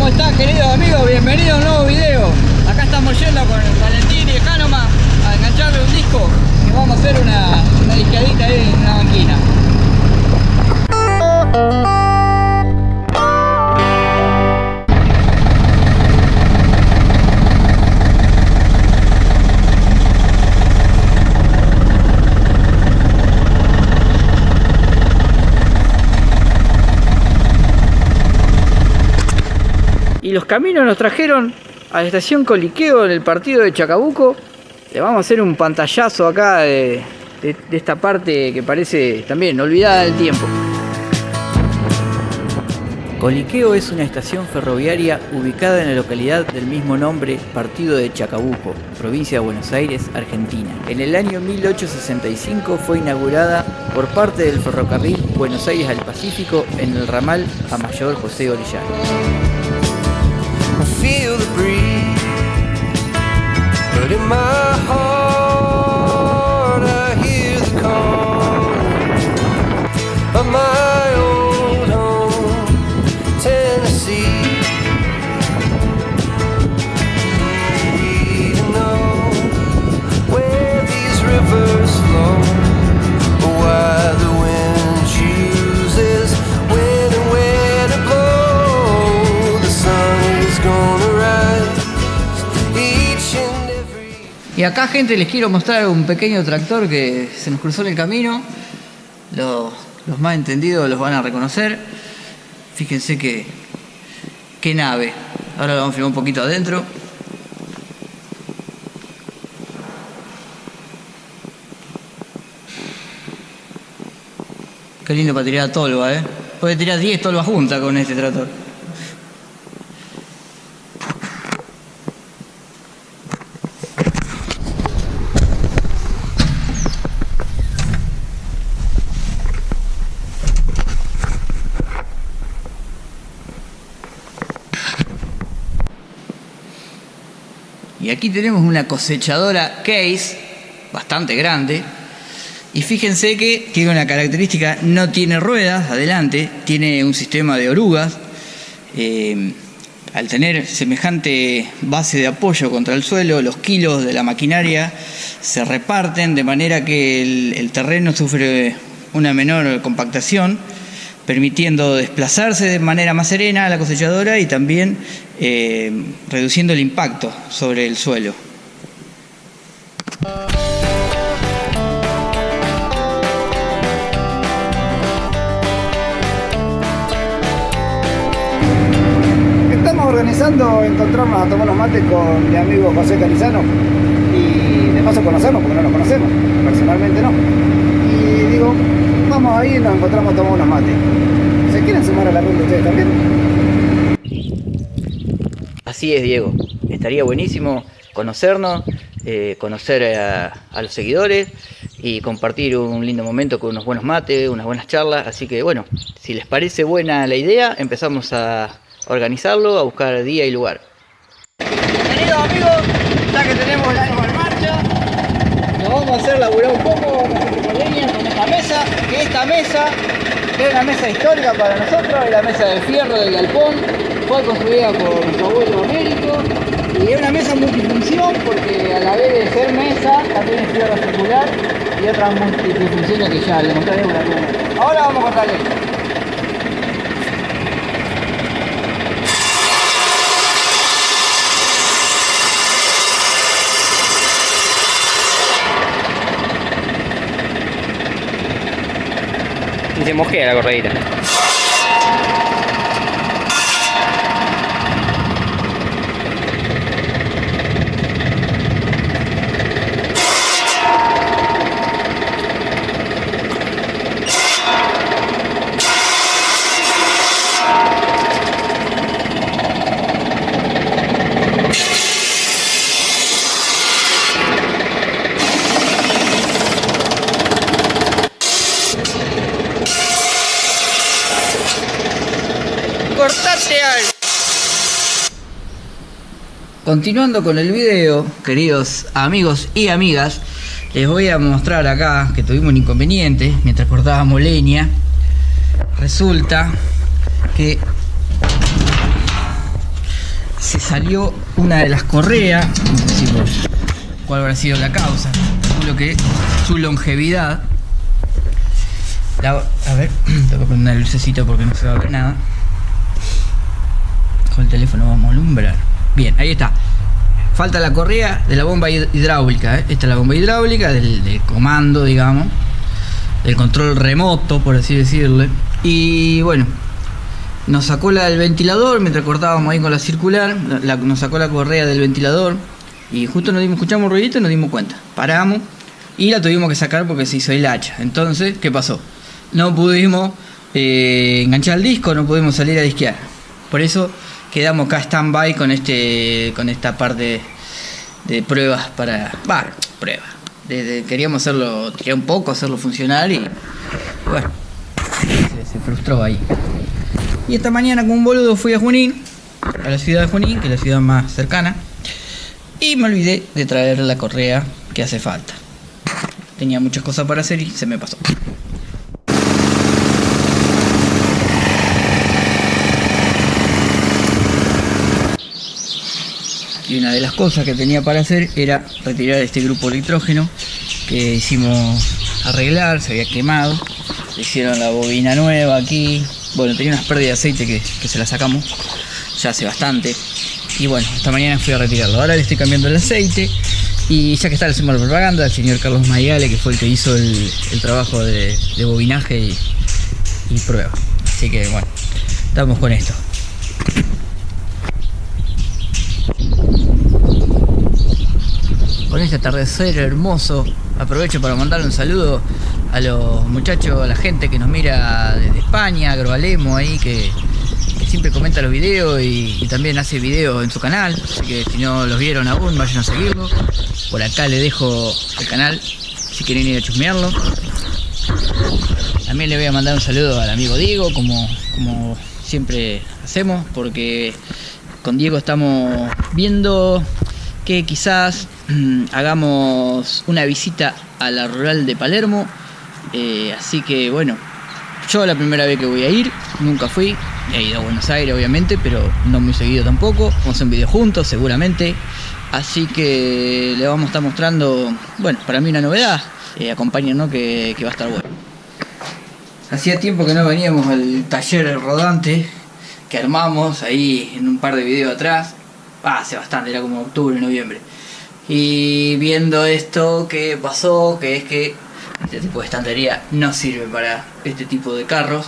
están, queridos amigos? Bienvenidos a un nuevo video. Acá estamos yendo con Valentín y Hanoma a engancharle un disco y vamos a hacer una disqueadita ahí en una banquina. Y los caminos nos trajeron a la estación Coliqueo en el partido de Chacabuco. Le vamos a hacer un pantallazo acá de esta parte que parece también olvidada del tiempo. Coliqueo es una estación ferroviaria ubicada en la localidad del mismo nombre, partido de Chacabuco, provincia de Buenos Aires, Argentina. En el año 1865 fue inaugurada por parte del ferrocarril Buenos Aires al Pacífico en el ramal a Mayor José Orellana. Feel the breeze, but in my heart I hear the call of my old home, Tennessee. We don't know where these rivers flow, or why the wind chooses when and where to blow. The sun is gonna rise each and every. Y acá, gente, les quiero mostrar un pequeño tractor que se nos cruzó en el camino. Los más entendidos los van a reconocer. Fíjense qué nave. Ahora lo vamos a filmar un poquito adentro. Qué lindo para tirar tolva, Puede tirar 10 tolvas juntas con este tractor. Y aquí tenemos una cosechadora Case, bastante grande. Y fíjense que tiene una característica, no tiene ruedas adelante, tiene un sistema de orugas. Al tener semejante base de apoyo contra el suelo, los kilos de la maquinaria se reparten de manera que el terreno sufre una menor compactación, permitiendo desplazarse de manera más serena a la cosechadora y también reduciendo el impacto sobre el suelo. Estamos organizando encontrarnos a tomar unos mates con mi amigo José Canizano y de paso conocernos porque no nos conocemos, personalmente no. Y digo, vamos ahí y nos encontramos a tomar unos mates. ¿Se quieren sumar a la ronda ustedes también? Así es, Diego. Estaría buenísimo conocernos, conocer a los seguidores y compartir un lindo momento con unos buenos mates, unas buenas charlas. Así que bueno, si les parece buena la idea, empezamos a organizarlo, a buscar día y lugar. Queridos amigos, ya que tenemos la arma en marcha, nos vamos a hacer laburar un poco, vamos a hacer con leña, con esta mesa, que esta mesa es una mesa histórica para nosotros, es la mesa de fierro del galpón, fue construida por nuestro abuelo Américo y es una mesa multifunción porque a la vez de ser mesa también es fierro circular y otras multifunciones que ya le mostraremos la primera. Ahora vamos a cortar leña. Y se mosquea la corredita. Cortate al... Continuando con el video, queridos amigos y amigas, les voy a mostrar acá que tuvimos un inconveniente mientras cortábamos leña. Resulta que se salió una de las correas, no sé cuál habrá sido la causa, calculo que su longevidad. A ver, tengo que prender el lucecito porque no se va a ver nada. Con el teléfono vamos a alumbrar. Bien, ahí está. Falta la correa de la bomba hidráulica, ¿eh? Esta es la bomba hidráulica del comando, digamos, del control remoto, por así decirle. Y bueno, nos sacó la del ventilador mientras cortábamos ahí con la circular. Nos sacó la correa del ventilador y justo escuchamos un ruidito y nos dimos cuenta. Paramos y la tuvimos que sacar porque se hizo el hacha. Entonces, ¿qué pasó? No pudimos enganchar el disco, no pudimos salir a disquear. Por eso quedamos acá stand-by con esta parte de pruebas pruebas. Queríamos quería un poco hacerlo funcionar y bueno, se frustró ahí. Y esta mañana como un boludo fui a Junín, a la ciudad de Junín, que es la ciudad más cercana, y me olvidé de traer la correa que hace falta. Tenía muchas cosas para hacer y se me pasó. Y una de las cosas que tenía para hacer era retirar este grupo electrógeno que hicimos arreglar, se había quemado. Le hicieron la bobina nueva aquí. Bueno, tenía unas pérdidas de aceite que se las sacamos ya hace bastante. Y bueno, esta mañana fui a retirarlo. Ahora le estoy cambiando el aceite. Y ya que está, le hacemos la propaganda al señor Carlos Maigale, que fue el que hizo el trabajo de bobinaje y prueba. Así que bueno, estamos con esto. Con este atardecer hermoso, aprovecho para mandarle un saludo a los muchachos, a la gente que nos mira desde España, Agroalemo ahí, que siempre comenta los videos y también hace videos en su canal, así que si no los vieron aún, vayan a seguirlo. Por acá les dejo el canal, si quieren ir a chusmearlo. También le voy a mandar un saludo al amigo Diego, como siempre hacemos, porque con Diego estamos viendo que quizás hagamos una visita a la rural de Palermo, así que bueno, yo la primera vez que voy a ir, nunca fui, he ido a Buenos Aires obviamente, pero no muy seguido tampoco. Vamos a hacer un video juntos seguramente, así que le vamos a estar mostrando, bueno, para mí una novedad, acompáñennos que va a estar bueno. Hacía tiempo que no veníamos al taller rodante que armamos ahí en un par de videos atrás. Hace bastante, era como octubre, noviembre. Y viendo esto que pasó, que es que este tipo de estantería no sirve para este tipo de carros.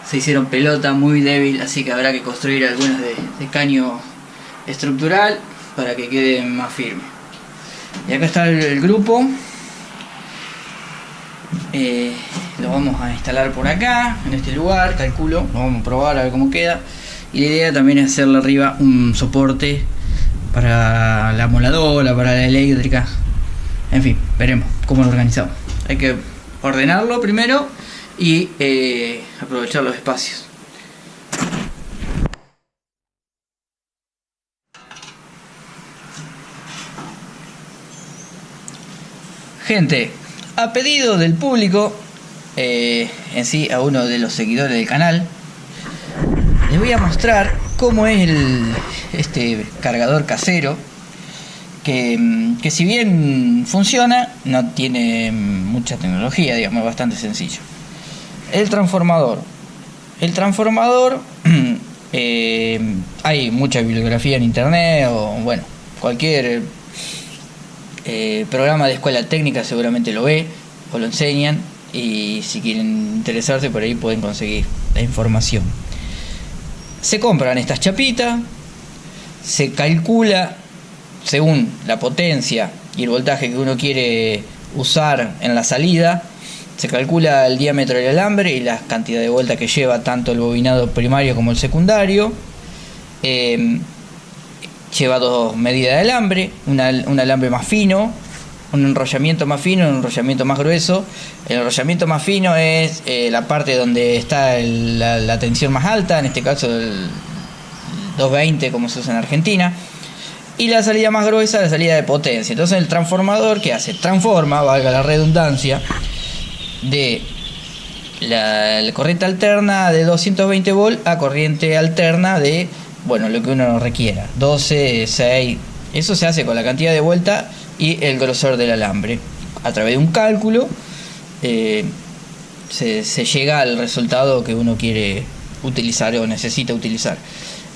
Se hicieron pelota, muy débil, así que habrá que construir algunas de caño estructural para que queden más firmes. Y acá está el grupo. Lo vamos a instalar por acá, en este lugar, calculo. Lo vamos a probar a ver cómo queda. Y la idea también es hacerle arriba un soporte para la moladora, para la eléctrica. En fin, veremos cómo lo organizamos. Hay que ordenarlo primero y aprovechar los espacios. Gente, a pedido del público, en sí a uno de los seguidores del canal, les voy a mostrar cómo es este cargador casero que si bien funciona, no tiene mucha tecnología, digamos, es bastante sencillo. El transformador, hay mucha bibliografía en internet o bueno, cualquier programa de escuela técnica seguramente lo ve o lo enseñan, y si quieren interesarse por ahí pueden conseguir la información. Se compran estas chapitas, se calcula según la potencia y el voltaje que uno quiere usar en la salida, se calcula el diámetro del alambre y la cantidad de vueltas que lleva tanto el bobinado primario como el secundario. Lleva dos medidas de alambre, un alambre más fino, un enrollamiento más fino y un enrollamiento más grueso. El enrollamiento más fino es la parte donde está la tensión más alta, en este caso el 220 como se usa en Argentina. Y la salida más gruesa, la salida de potencia. Entonces el transformador, ¿qué hace? Transforma, valga la redundancia, de la corriente alterna de 220 volt a corriente alterna de bueno, lo que uno requiera, 12, 6, eso se hace con la cantidad de vuelta y el grosor del alambre. A través de un cálculo se llega al resultado que uno quiere utilizar o necesita utilizar.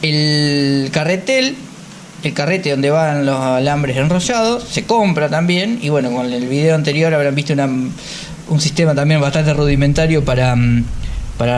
El carrete donde van los alambres enrollados se compra también, y bueno, con el video anterior habrán visto un sistema también bastante rudimentario para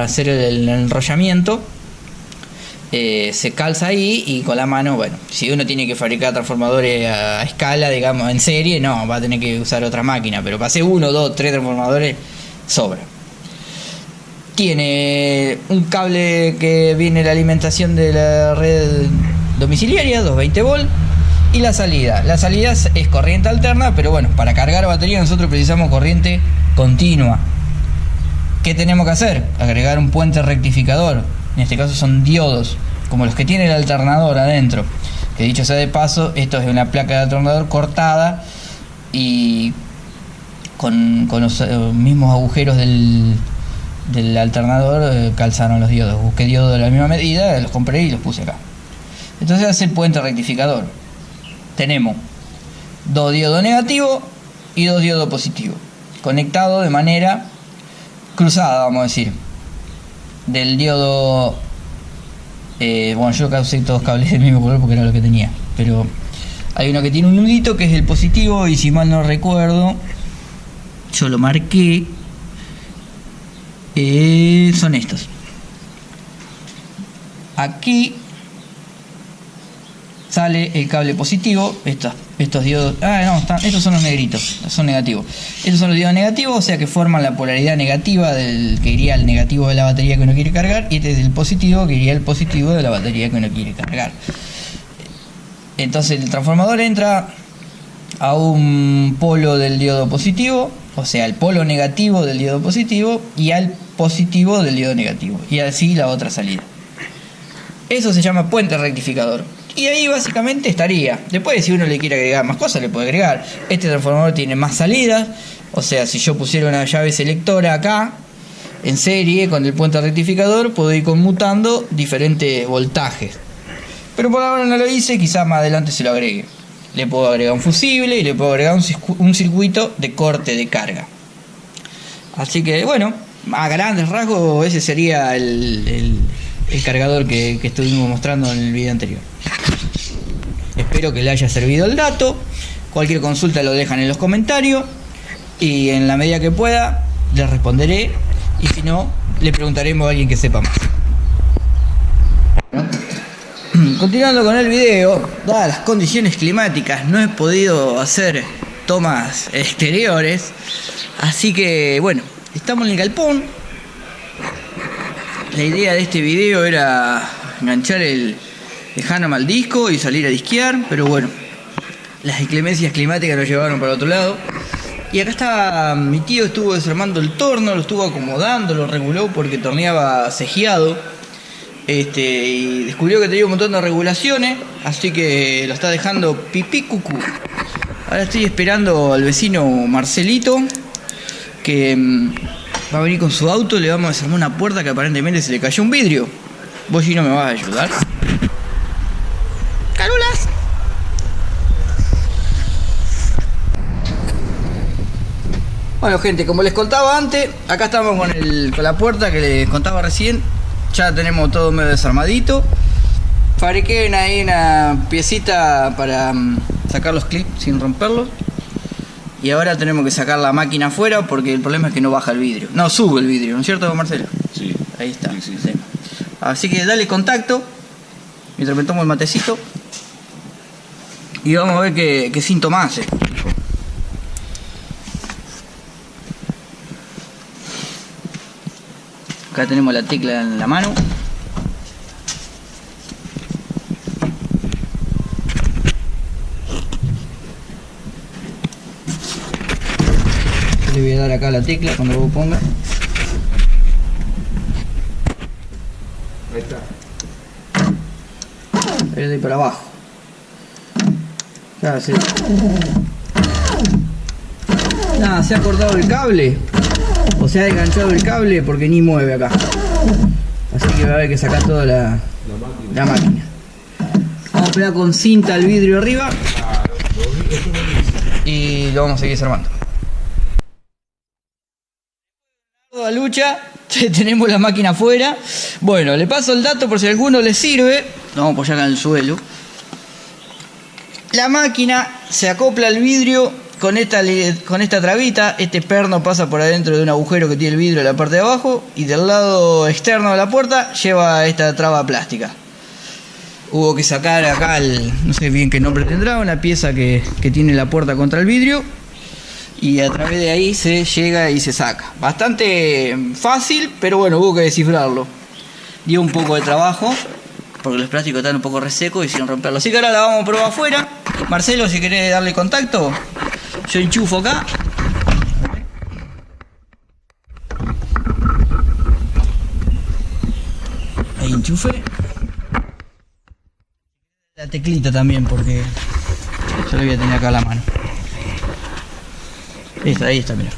hacer el enrollamiento. Se calza ahí y con la mano, bueno, si uno tiene que fabricar transformadores a escala, digamos, en serie, no, va a tener que usar otra máquina, pero para hacer 1, 2, 3 transformadores sobra. Tiene un cable que viene la alimentación de la red domiciliaria, 220 volt, y la salida es corriente alterna, pero bueno, para cargar batería nosotros precisamos corriente continua. ¿Qué tenemos que hacer? Agregar un puente rectificador. En este caso son diodos, como los que tiene el alternador adentro. Que dicho sea de paso, esto es una placa de alternador cortada y con los mismos agujeros del alternador calzaron los diodos. Busqué diodos de la misma medida, los compré y los puse acá. Entonces hace el puente rectificador. Tenemos 2 diodos negativos y 2 diodos positivos, conectados de manera cruzada, vamos a decir. Del diodo, bueno, yo acá usé todos cables del mismo color porque era lo que tenía, pero hay uno que tiene un nudito que es el positivo, y si mal no recuerdo, yo lo marqué, son estos. Aquí sale el cable positivo, estos diodos, estos son los negritos, son negativos. Estos son los diodos negativos, o sea que forman la polaridad negativa del que iría al negativo de la batería que uno quiere cargar, y este es el positivo que iría al positivo de la batería que uno quiere cargar. Entonces el transformador entra a un polo del diodo positivo, o sea, al polo negativo del diodo positivo, y al positivo del diodo negativo, y así la otra salida. Eso se llama puente rectificador. Y ahí básicamente estaría. Después, si uno le quiere agregar más cosas, le puede agregar. Este transformador tiene más salidas. O sea, si yo pusiera una llave selectora acá, en serie, con el puente rectificador, puedo ir conmutando diferentes voltajes. Pero por ahora no lo hice, quizás más adelante se lo agregue. Le puedo agregar un fusible y le puedo agregar un circuito de corte de carga. Así que, bueno, a grandes rasgos, ese sería el cargador que estuvimos mostrando en el video anterior. Espero que le haya servido el dato. Cualquier consulta lo dejan en los comentarios y en la medida que pueda les responderé, y si no, le preguntaremos a alguien que sepa más. Continuando con el video, dadas las condiciones climáticas no he podido hacer tomas exteriores, así que bueno, estamos en el galpón. La idea de este video era enganchar el Hanom al disco y salir a disquear, pero bueno, las inclemencias climáticas nos llevaron para otro lado. Y acá está, mi tío estuvo desarmando el torno, lo estuvo acomodando, lo reguló porque torneaba cejeado, y descubrió que tenía un montón de regulaciones, así que lo está dejando pipí cucú. Ahora estoy esperando al vecino Marcelito, que va a venir con su auto. Le vamos a desarmar una puerta que aparentemente se le cayó un vidrio. ¿Vos, Gino, me vas a ayudar? ¡Carulas! Bueno, gente, como les contaba antes, acá estamos con la puerta que les contaba recién. Ya tenemos todo medio desarmadito. Fabriqué ahí una piecita para sacar los clips sin romperlos. Y ahora tenemos que sacar la máquina afuera porque el problema es que no baja el vidrio. No, sube el vidrio, ¿no es cierto, Marcelo? Sí. Ahí está. Sí. Así que dale contacto mientras me tomo el matecito. Y vamos a ver qué síntomas hace. Acá tenemos la tecla en la mano. Le voy a dar acá la tecla cuando vos pongas. Ahí está. Ahí le doy para abajo. Ya, sí. Nada, se ha cortado el cable. O se ha enganchado el cable porque ni mueve acá. Así que va a haber que sacar toda la máquina. vamos a pegar con cinta el vidrio arriba y lo vamos a seguir desarmando. Toda lucha, tenemos la máquina afuera. Bueno, le paso el dato por si a alguno le sirve. Lo vamos a apoyar acá en el suelo. La máquina se acopla al vidrio con esta trabita. Este perno pasa por adentro de un agujero que tiene el vidrio en la parte de abajo, y del lado externo de la puerta lleva esta traba plástica. Hubo que sacar acá no sé bien qué nombre tendrá, una pieza que tiene la puerta contra el vidrio, y a través de ahí se llega y se saca. Bastante fácil, pero bueno, hubo que descifrarlo. Dio un poco de trabajo porque los plásticos están un poco resecos y sin romperlo. Así que ahora la vamos a probar afuera. Marcelo, si querés darle contacto, yo enchufo acá. Ahí enchufe. La teclita también, porque yo la voy a tener acá a la mano. Ahí está, mira.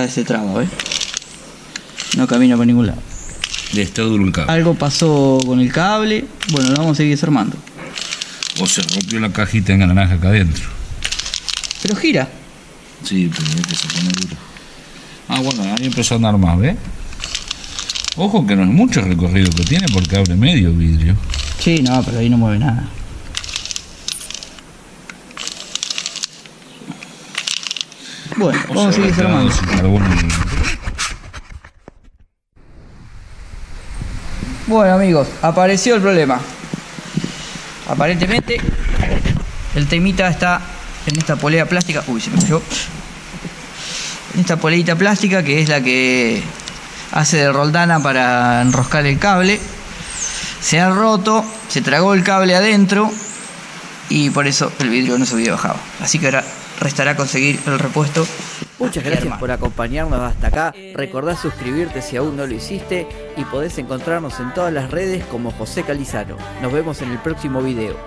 Se traba, ¿ves? No camina por ningún lado. Está duro el cable. Algo pasó con el cable. Bueno, lo vamos a seguir desarmando. O se rompió la cajita en naranja acá adentro. Pero gira. Sí, pero es que se pone duro. Ah, bueno, ahí empezó a andar más, ¿ves? Ojo que no es mucho el recorrido que tiene porque abre medio vidrio. Sí, no, pero ahí no mueve nada. Bueno, vamos a seguir desarmando. Bueno, amigos, apareció el problema. Aparentemente el temita está en esta polea plástica. Uy, se me cayó. En esta poleita plástica, que es la que hace de roldana para enroscar el cable. Se ha roto, se tragó el cable adentro y por eso el vidrio no subía y bajaba. Así que ahora restará conseguir el repuesto. Muchas gracias por acompañarnos hasta acá. Recordá suscribirte si aún no lo hiciste y podés encontrarnos en todas las redes como José Calizano. Nos vemos en el próximo video.